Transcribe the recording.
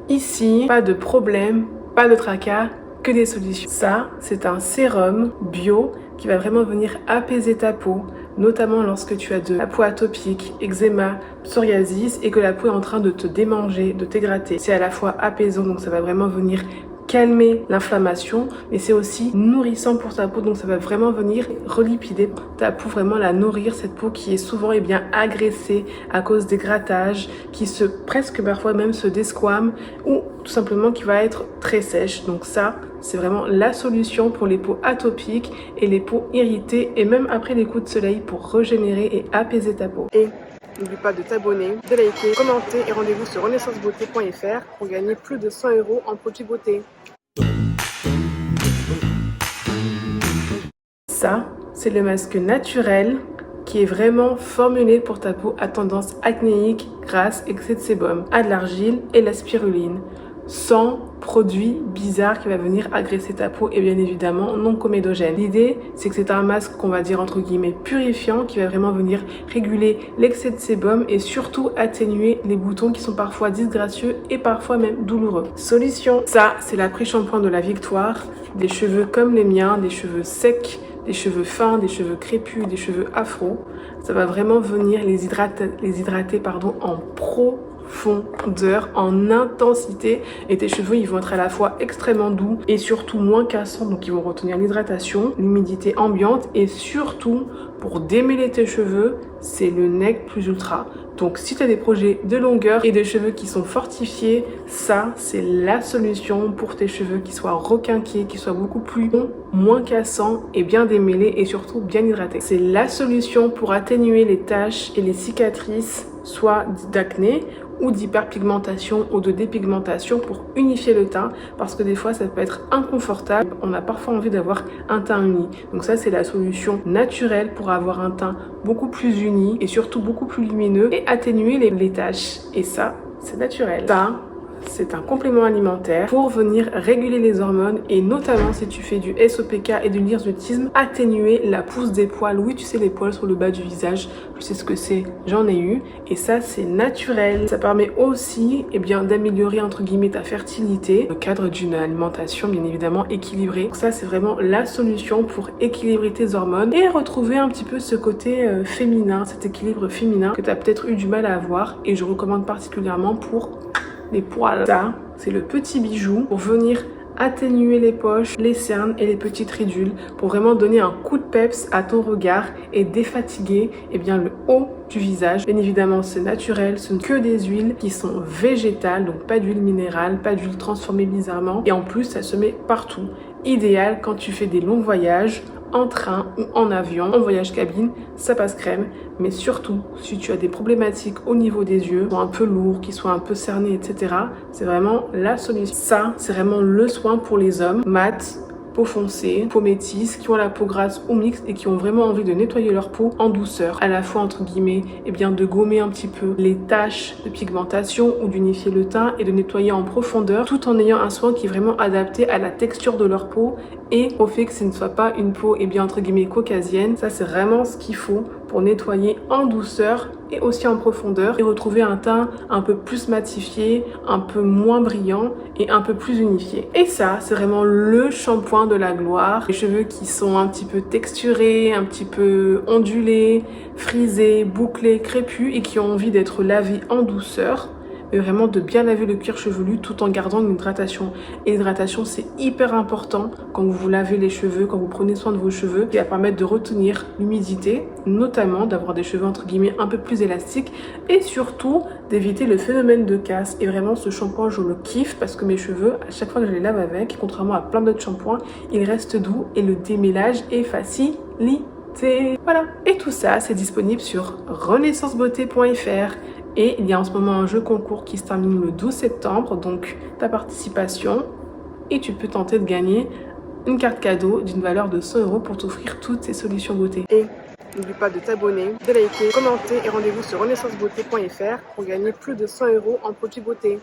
Ici, pas de problème, pas de tracas, que des solutions. Ça, c'est un sérum bio qui va vraiment venir apaiser ta peau, notamment lorsque tu as de la peau atopique, eczéma, psoriasis et que la peau est en train de te démanger, de t'égrater. C'est à la fois apaisant, donc ça va vraiment venir calmer l'inflammation, mais c'est aussi nourrissant pour ta peau, donc ça va vraiment venir relipider ta peau, vraiment la nourrir, cette peau qui est souvent agressée à cause des grattages, qui presque parfois même se desquame ou tout simplement qui va être très sèche. Donc ça, c'est vraiment la solution pour les peaux atopiques et les peaux irritées et même après les coups de soleil pour régénérer et apaiser ta peau. Et n'oublie pas de t'abonner, de liker, commenter et rendez-vous sur renaissancebeauté.fr pour gagner plus de 100 € en produits beauté. Ça, c'est le masque naturel qui est vraiment formulé pour ta peau à tendance acnéique, grasse, excès de sébum, à de l'argile et la spiruline. Sans produit bizarre qui va venir agresser ta peau et bien évidemment non comédogène. L'idée, c'est que c'est un masque qu'on va dire entre guillemets purifiant qui va vraiment venir réguler l'excès de sébum et surtout atténuer les boutons qui sont parfois disgracieux et parfois même douloureux. Solution, ça c'est l'après-shampoing de la victoire. Des cheveux comme les miens, des cheveux secs, des cheveux fins, des cheveux crépus, des cheveux afro. Ça va vraiment venir les hydrater en profondeur, en intensité, et tes cheveux ils vont être à la fois extrêmement doux et surtout moins cassants, donc ils vont retenir l'hydratation, l'humidité ambiante et surtout pour démêler tes cheveux, c'est le nec plus ultra. Donc si tu as des projets de longueur et de cheveux qui sont fortifiés, ça c'est la solution pour tes cheveux qui soient requinqués, qui soient beaucoup plus longs, moins cassants et bien démêlés et surtout bien hydratés. C'est la solution pour atténuer les taches et les cicatrices, soit d'acné ou d'hyperpigmentation ou de dépigmentation pour unifier le teint parce que des fois ça peut être inconfortable, on a parfois envie d'avoir un teint uni. Donc ça c'est la solution naturelle pour avoir un teint beaucoup plus uni et surtout beaucoup plus lumineux et atténuer les taches. Et ça c'est naturel. Ça, c'est un complément alimentaire pour venir réguler les hormones et notamment si tu fais du SOPK et du hirsutisme, atténuer la pousse des poils. Oui, tu sais, les poils sur le bas du visage, tu sais ce que c'est, j'en ai eu et ça c'est naturel. Ça permet aussi d'améliorer entre guillemets ta fertilité dans le cadre d'une alimentation bien évidemment équilibrée. Donc ça c'est vraiment la solution pour équilibrer tes hormones et retrouver un petit peu ce côté féminin, cet équilibre féminin que tu as peut-être eu du mal à avoir et je recommande particulièrement pour les poils. Ça, c'est le petit bijou pour venir atténuer les poches, les cernes et les petites ridules pour vraiment donner un coup de peps à ton regard et défatiguer le haut du visage. Bien évidemment, c'est naturel, ce ne sont que des huiles qui sont végétales, donc pas d'huile minérale, pas d'huile transformée bizarrement et en plus, ça se met partout. Idéal quand tu fais des longs voyages en train ou en avion, en voyage cabine, ça passe crème. Mais surtout, si tu as des problématiques au niveau des yeux, qui sont un peu lourds, qui sont un peu cernés, etc., c'est vraiment la solution. Ça, c'est vraiment le soin pour les hommes, mat, peau foncée, peau métisse, qui ont la peau grasse ou mixte et qui ont vraiment envie de nettoyer leur peau en douceur, à la fois entre guillemets, de gommer un petit peu les taches de pigmentation ou d'unifier le teint et de nettoyer en profondeur, tout en ayant un soin qui est vraiment adapté à la texture de leur peau et au fait que ce ne soit pas une peau entre guillemets caucasienne. Ça c'est vraiment ce qu'il faut pour nettoyer en douceur et aussi en profondeur et retrouver un teint un peu plus matifié, un peu moins brillant et un peu plus unifié. Et ça, c'est vraiment le shampoing de la gloire. Les cheveux qui sont un petit peu texturés, un petit peu ondulés, frisés, bouclés, crépus et qui ont envie d'être lavés en douceur. Mais vraiment de bien laver le cuir chevelu tout en gardant une hydratation. Et l'hydratation, c'est hyper important quand vous vous lavez les cheveux, quand vous prenez soin de vos cheveux, qui va permettre de retenir l'humidité, notamment d'avoir des cheveux entre guillemets un peu plus élastiques et surtout d'éviter le phénomène de casse. Et vraiment, ce shampoing, je le kiffe parce que mes cheveux, à chaque fois que je les lave avec, contrairement à plein d'autres shampoings, ils restent doux et le démêlage est facilité. Voilà. Et tout ça, c'est disponible sur renaissancebeauté.fr. Et il y a en ce moment un jeu concours qui se termine le 12 septembre, donc ta participation, et tu peux tenter de gagner une carte cadeau d'une valeur de 100 € pour t'offrir toutes ces solutions beauté. Et n'oublie pas de t'abonner, de liker, commenter et rendez-vous sur renaissancebeauté.fr pour gagner plus de 100 € en produits beauté.